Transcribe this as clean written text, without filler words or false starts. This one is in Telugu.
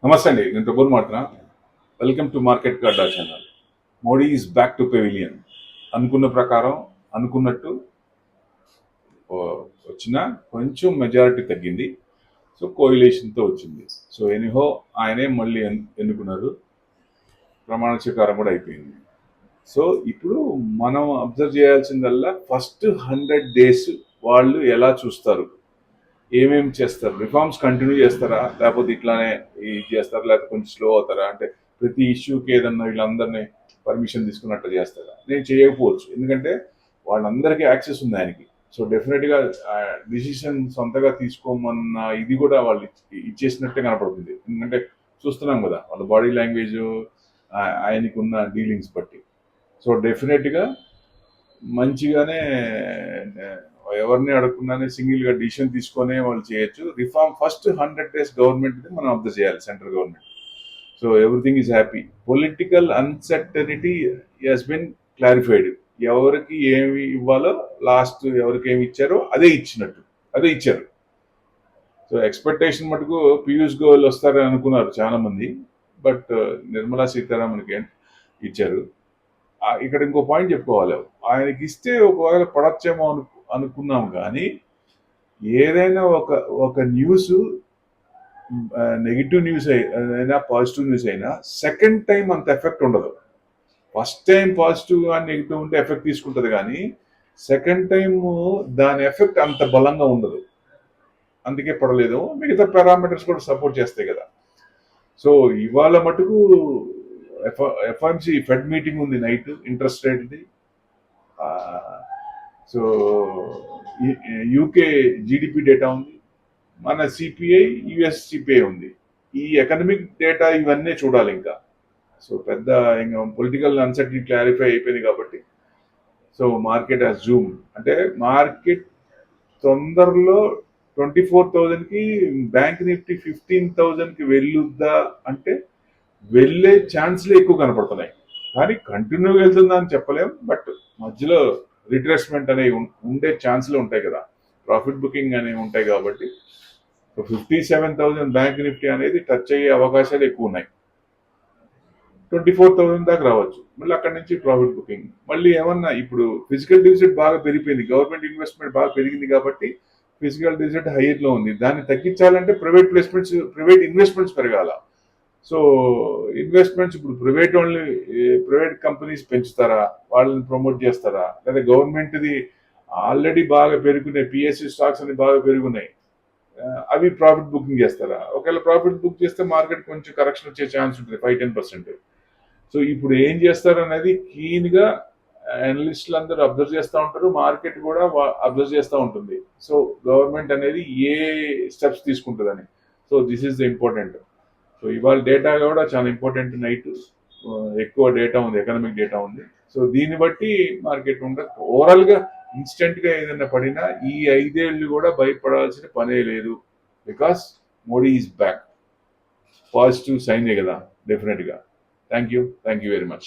నమస్తే అండి, నేను ప్రభుని మాట్లాడుతున్నా. వెల్కమ్ టు మార్కెట్ గడ్డా channel. Modi is back to pavilion. అనుకున్న ప్రకారం అనుకున్నట్టు ఓ, వచ్చిన కొంచెం మెజారిటీ తగ్గింది. సో కోయిలేషన్తో వచ్చింది. సో ఎనీహో ఆయనే మళ్ళీ ఎన్నుకున్నారు. ప్రమాణ స్వీకారం కూడా అయిపోయింది. సో ఇప్పుడు మనం అబ్జర్వ్ చేయాల్సిందల్లా ఫస్ట్ 100 days వాళ్ళు ఎలా చూస్తారు, ఏమేమి చేస్తారు, రిఫార్మ్స్ కంటిన్యూ చేస్తారా, లేకపోతే ఇట్లానే ఇది చేస్తారా, లేకపోతే కొంచెం స్లో అవుతారా, అంటే ప్రతి ఇష్యూకి ఏదన్నా వీళ్ళందరినీ పర్మిషన్ తీసుకున్నట్టు చేస్తారా? నేను చేయకపోవచ్చు, ఎందుకంటే వాళ్ళందరికీ యాక్సెస్ ఉంది ఆయనకి. సో డెఫినెట్గా డిసిషన్ సొంతగా తీసుకోమన్న ఇది కూడా వాళ్ళు ఇచ్చేసినట్టే కనపడుతుంది. ఎందుకంటే చూస్తున్నాం కదా వాళ్ళ బాడీ లాంగ్వేజ్, ఆయనకి ఉన్న డీలింగ్స్ బట్టి. సో డెఫినెట్గా మంచిగానే ఎవరిని అడగకుండానే సింగిల్గా డిసిషన్ తీసుకొని వాళ్ళు చేయొచ్చు. రిఫార్మ్ ఫస్ట్ 100 days గవర్నమెంట్ మనం అబ్జర్వ్ చేయాలి, central government. So everything is happy. Political uncertainty has been clarified. ఎవరికి ఏమి ఇవ్వాలో, లాస్ట్ ఎవరికి ఏమి ఇచ్చారో అదే ఇచ్చినట్టు, అదే ఇచ్చారు. సో ఎక్స్పెక్టేషన్ మటుకు పీయూష్ గోయల్ వస్తారని అనుకున్నారు చాలా మంది, బట్ నిర్మలా సీతారామన్కి ఇచ్చారు. ఇక్కడ ఇంకో పాయింట్ చెప్పుకోవాలి, ఆయనకి ఇస్తే ఒకవేళ పడచ్చేమో అనుకున్నాం, కానీ ఏదైనా ఒక ఒక న్యూస్, నెగిటివ్ న్యూస్ అయినా పాజిటివ్ న్యూస్ అయినా సెకండ్ టైం అంత ఎఫెక్ట్ ఉండదు. ఫస్ట్ టైం పాజిటివ్ కానీ నెగిటివ్ ఉంటే ఎఫెక్ట్ తీసుకుంటుంది, కానీ సెకండ్ టైం దాని ఎఫెక్ట్ అంత బలంగా ఉండదు. అందుకే పడలేదు. మిగతా పారామీటర్స్ కూడా సపోర్ట్ చేస్తాయి కదా. సో ఇవాళ మటుకు ఎఫ్ఎంసి ఫెడ్ మీటింగ్ ఉంది నైట్, ఇంట్రెస్ట్ రేట్ది. సో యూకే జీడిపి డేటా ఉంది, మన సిపిఐ యుఎస్ సిపిఐ ఉంది. ఈ ఎకనమిక్ డేటా ఇవన్నీ చూడాలి ఇంకా. సో పెద్ద ఇంకా పొలిటికల్ అన్సర్టనిటీ క్లారిఫై అయిపోయింది కాబట్టి సో మార్కెట్ హాస్ జూమ్. అంటే మార్కెట్ తొందరలో 24,000కి, బ్యాంక్ నిఫ్టీ 15,000కి వెళ్ళుద్దా అంటే వెళ్ళే ఛాన్స్లే ఎక్కువ కనపడుతున్నాయి, కానీ కంటిన్యూగా వెళ్తుందా అని చెప్పలేం. బట్ మధ్యలో రిట్రేస్మెంట్ అనేవి ఉండే ఛాన్స్లు ఉంటాయి కదా, ప్రాఫిట్ బుకింగ్ అనేవి ఉంటాయి కాబట్టి 57,000 బ్యాంక్ నిఫ్టీ అనేది టచ్ అయ్యే అవకాశాలు ఎక్కువ ఉన్నాయి. 24,000 దాకా రావచ్చు, మళ్ళీ అక్కడి నుంచి ప్రాఫిట్ బుకింగ్. మళ్ళీ ఏమన్నా ఇప్పుడు ఫిజికల్ డివిజిట్ బాగా పెరిగిపోయింది, గవర్నమెంట్ ఇన్వెస్ట్మెంట్ బాగా పెరిగింది కాబట్టి ఫిజికల్ డివిజిట్ హైయర్లో ఉంది. దాన్ని తగ్గించాలంటే ప్రైవేట్ ఇన్వెస్ట్మెంట్స్ పెరగాల. సో ఇన్వెస్ట్మెంట్స్ ఇప్పుడు ప్రైవేట్ కంపెనీస్ పెంచుతారా, వాళ్ళని ప్రమోట్ చేస్తారా, లేదా గవర్నమెంట్ది ఆల్రెడీ బాగా పెరుగున్నాయి, పిఎస్సి స్టాక్స్ అని బాగా పెరుగున్నాయి, అవి ప్రాఫిట్ బుకింగ్ చేస్తారా? ఒకవేళ ప్రాఫిట్ బుక్ చేస్తే మార్కెట్ కొంచెం కరెక్షన్ వచ్చే ఛాన్స్ ఉంటుంది, 5-10%. సో ఇప్పుడు ఏం చేస్తారు అనేది కీన్గా అనలిస్టులు అందరూ అబ్జర్వ్ చేస్తూ ఉంటారు, మార్కెట్ కూడా అబ్జర్వ్ చేస్తూ ఉంటుంది. సో గవర్నమెంట్ అనేది ఏ స్టెప్స్ తీసుకుంటుందని. So this is the important. So ఇవాళ డేటా కూడా చాలా ఇంపార్టెంట్. నైట్ ఎక్కువ డేటా ఉంది, ఎకనామిక్ డేటా ఉంది. సో దీన్ని బట్టి మార్కెట్ ఉండదు. ఓవరాల్గా ఇన్స్టెంట్గా ఏదైనా పడినా ఈ 5 ఏళ్ళు కూడా భయపడాల్సిన పనే లేదు, because Modi is back. Positive సైనే కదా, డెఫినెట్గా. Thank you very much.